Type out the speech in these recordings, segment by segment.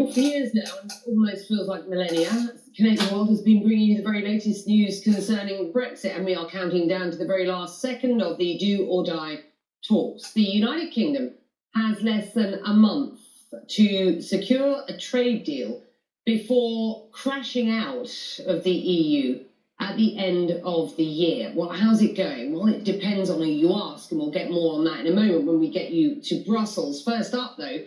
Well, for years now, and almost feels like millennia, Canadian World has been bringing you the very latest news concerning Brexit, and we are counting down to the very last second of the do or die talks. The United Kingdom has less than a month to secure a trade deal before crashing out of the EU at the end of the year. Well, how's it going? Well, it depends on who you ask, and we'll get more on that in a moment when we get you to Brussels. First up, though,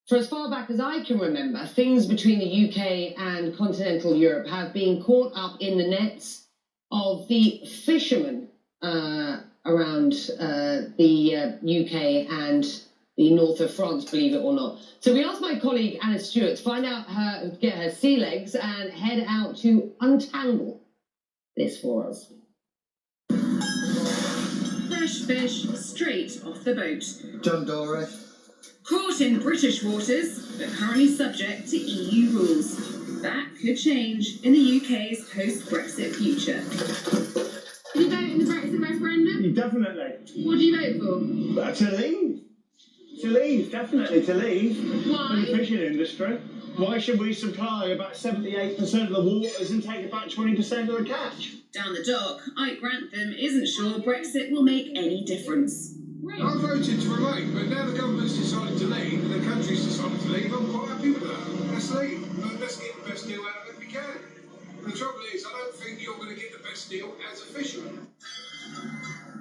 for as far back as I can remember, things between the UK and continental Europe have been caught up in the nets of the fishermen around the UK and the north of France, believe it or not. So we asked my colleague Anna Stewart to find out get her sea legs and head out to untangle this for us. Fresh fish straight off the boat. John Dory. Caught in British waters, but currently subject to EU rules. That could change in the UK's post-Brexit future. Did you vote in the Brexit referendum? Definitely. What do you vote for? To leave. To leave, definitely to leave. Why? For the fishing industry. Why should we supply about 78% of the waters and take about 20% of the catch? Down the dock, Ike Grantham isn't sure Brexit will make any difference. I voted to remain, but now the government's decided to leave and the country's decided to leave, I'm quite happy with that. Let's leave. Let's get the best deal out of it we can. The trouble is, I don't think you're going to get the best deal as a fisherman.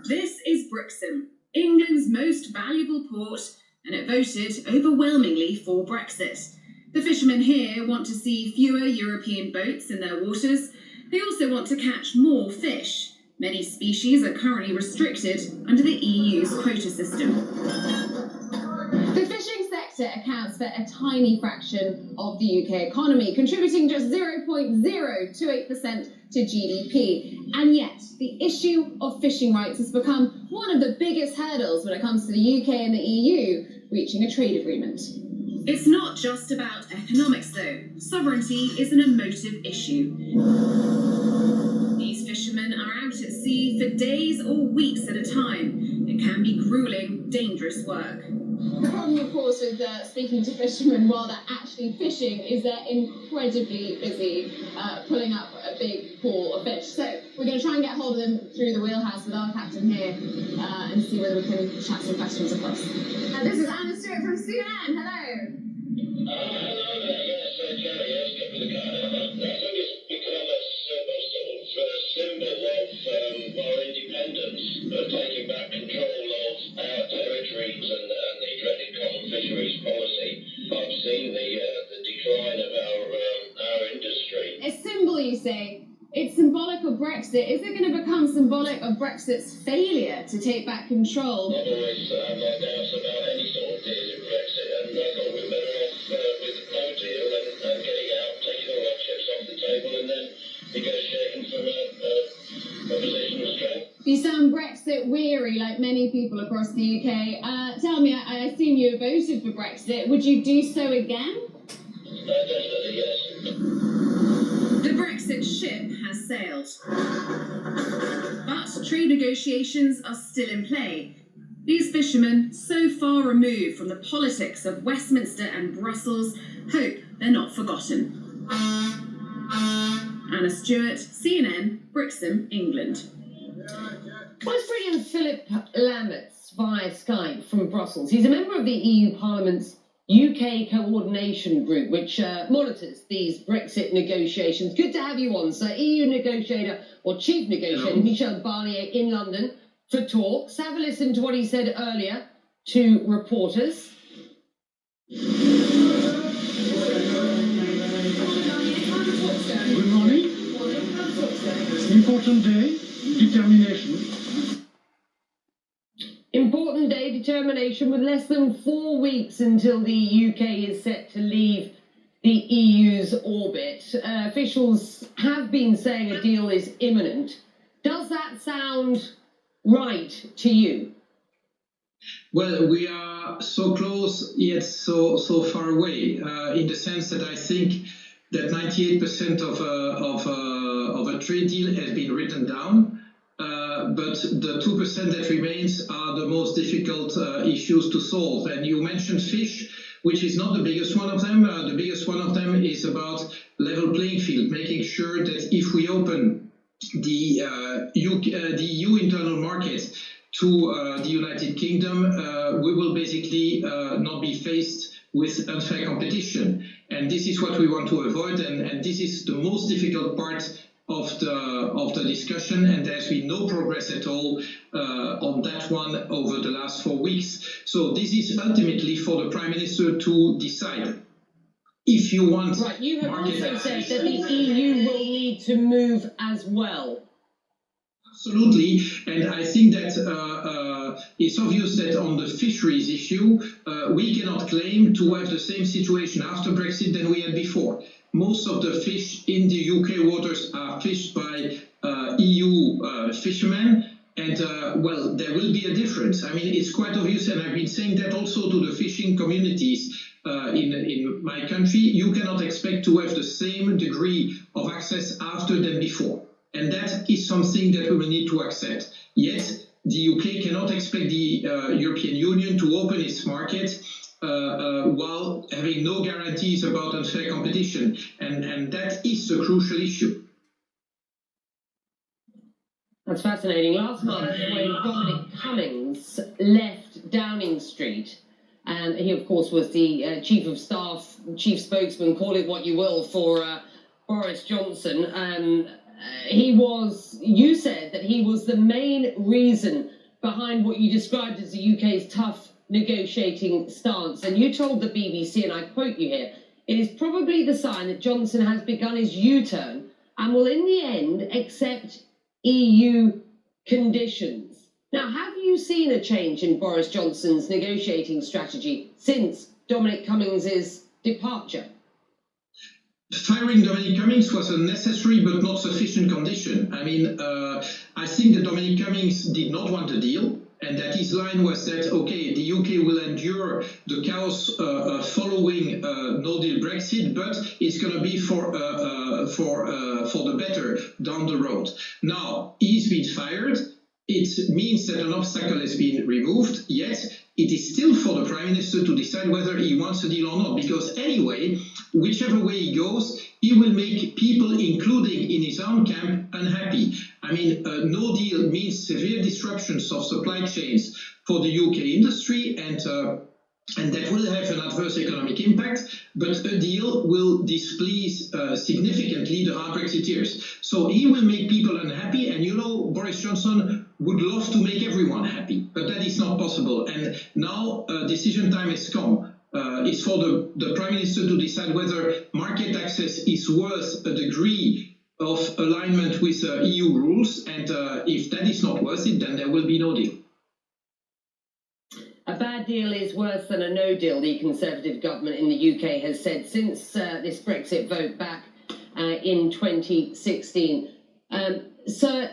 This is Brixham, England's most valuable port, and it voted overwhelmingly for Brexit. The fishermen here want to see fewer European boats in their waters. They also want to catch more fish. Many species are currently restricted under the EU's quota system. The fishing sector accounts for a tiny fraction of the UK economy, contributing just 0.028% to GDP. And yet, the issue of fishing rights has become one of the biggest hurdles when it comes to the UK and the EU reaching a trade agreement. It's not just about economics, though. Sovereignty is an emotive issue. These fishermen are out at sea for days or weeks at a time. It can be grueling, dangerous work. The problem, of course, with speaking to fishermen while they're actually fishing is they're incredibly busy pulling up a big haul of fish. So we're going to try and get hold of them through the wheelhouse with our captain here and see whether we can chat some questions across. This is Anna Stewart from CNN. Hello. Hello there, yes, Jerry, yes, get me the card. I think it's become a sort of symbol of our independence, of taking back control of our territories and the dreaded common fisheries policy. I've seen the decline of our industry. A symbol, you say? It's symbolic of Brexit. Is it going to become symbolic of Brexit's failure to take back control? I've always had my doubts about any sort of deal in Brexit, and I thought we were better off with no deal and getting out, taking all our chips off the table, and then negotiating from a position of strength. You sound Brexit weary, like many people across the UK. Tell me, I assume you voted for Brexit. Would you do so again? Definitely, yes. The Brexit ship has sailed. But trade negotiations are still in play. These fishermen, so far removed from the politics of Westminster and Brussels, hope they're not forgotten. Anna Stewart, CNN, Brixham, England. Well, let's bring in Philip Lamberts via Skype from Brussels. He's a member of the EU Parliament's UK coordination group, which monitors these Brexit negotiations. Good to have you on, sir. EU negotiator, or chief negotiator, Hello. Michel Barnier in London for talks. Have a listen to what he said earlier to reporters. Good morning. Important day, determination. Important day, determination, with less than 4 weeks until the UK is set to leave the EU's orbit. Officials have been saying a deal is imminent. Does that sound right to you? Well, we are so close yet so far away. In the sense that I think that 98% of a trade deal has been written down. But the 2% that remains are the most difficult issues to solve. And you mentioned fish. which is not the biggest one of them. The biggest one of them is about level playing field, making sure that if we open the EU internal market to the United Kingdom, we will basically not be faced with unfair competition. And this is what we want to avoid, and this is the most difficult part of the discussion, and there's been no progress at all on that one over the last 4 weeks. So this is ultimately for the Prime Minister to decide. If you want... Right, you have also said that the EU will need to move as well. Absolutely, and I think that it's obvious that on the fisheries issue, we cannot claim to have the same situation after Brexit than we had before. Most of the fish in the UK waters are fished by EU fishermen, and well, there will be a difference. I mean, it's quite obvious, and I've been saying that also to the fishing communities in my country. You cannot expect to have the same degree of access after than before. And that is something that we will need to accept. Yet, the UK cannot expect the European Union to open its market while having no guarantees about unfair competition. And that is a crucial issue. That's fascinating. Last month, when Dominic Cummings left Downing Street, and he, of course, was the chief of staff, chief spokesman, call it what you will, for Boris Johnson, you said that he was the main reason behind what you described as the UK's tough negotiating stance. And you told the BBC, and I quote you here, "It is probably the sign that Johnson has begun his U-turn and will in the end accept EU conditions." Now, have you seen a change in Boris Johnson's negotiating strategy since Dominic Cummings' departure? Firing Dominic Cummings was a necessary but not sufficient condition. I mean, I think that Dominic Cummings did not want a deal, and that his line was that, okay, the UK will endure the chaos following no deal Brexit, but it's going to be for the better down the road. Now, he's been fired. It means that an obstacle has been removed, yet it is still for the Prime Minister to decide whether he wants a deal or not, because anyway, whichever way he goes, he will make people, including in his own camp, unhappy. I mean, no deal means severe disruptions of supply chains for the UK industry, and that will have an adverse economic impact, but a deal will displease significantly the hard Brexiteers. So he will make people unhappy, and you know, Boris Johnson would love to make everyone happy, but that is not possible. And now decision time has come. It's for the Prime Minister to decide whether market access is worth a degree of alignment with EU rules, and if that is not worth it, then there will be no deal. A bad deal is worse than a no deal, the Conservative government in the UK has said since this Brexit vote back in 2016. So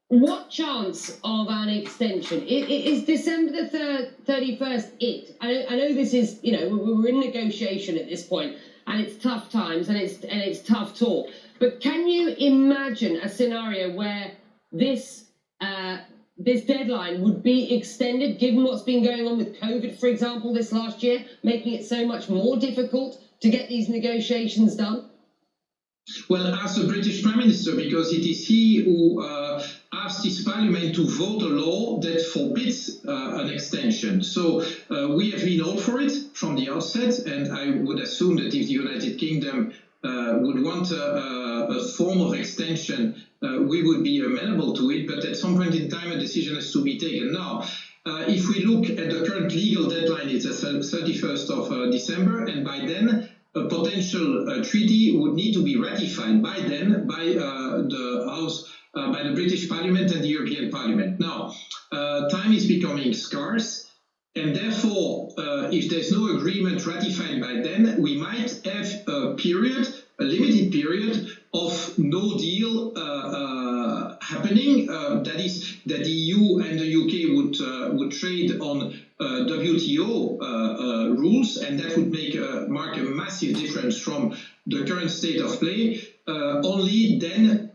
what chance of an extension? Is December the 31st it? I know this is, you know, we're in negotiation at this point, and it's tough times, and it's tough talk. But can you imagine a scenario where this deadline would be extended, given what's been going on with COVID, for example, this last year, making it so much more difficult to get these negotiations done? Well, as the British Prime Minister, because it is he who asked his Parliament to vote a law that forbids an extension. So we have been all for it from the outset, and I would assume that if the United Kingdom would want a form of extension, we would be amenable to it, but at some point in time a decision has to be taken. Now, if we look at the current legal deadline, it's the 31st of December, and by then a potential treaty would need to be ratified by then by the House, by the British Parliament and the European Parliament. Now, time is becoming scarce, and therefore, if there's no agreement ratified by then, we might have a period, a limited period of no deal happening. That is, that the EU and the UK would trade on WTO rules, and that would mark a massive difference from the current state of play. Only then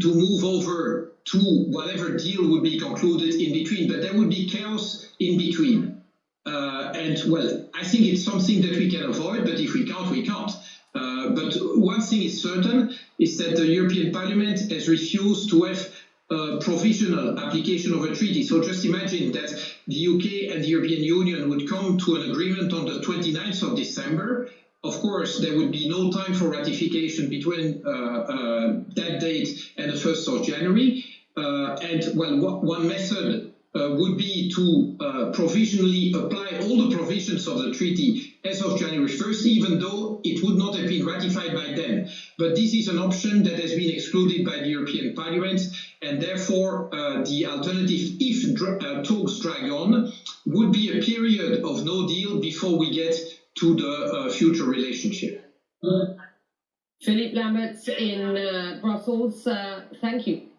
to move over to whatever deal would be concluded in between, but there would be chaos in between. And well, I think it's something that we can avoid, but if we can't, we can't. But one thing is certain, is that the European Parliament has refused to have a provisional application of a treaty. So just imagine that the UK and the European Union would come to an agreement on the 29th of December. Of course, there would be no time for ratification between that date and the 1st of January. And well, one method would be to provisionally apply all the provisions of the treaty as of January 1st, even though it would not have been ratified by them. But this is an option that has been excluded by the European Parliament, and therefore the alternative, if talks drag on, would be a period of no deal before we get to the future relationship. Philippe Lamberts in Brussels, thank you.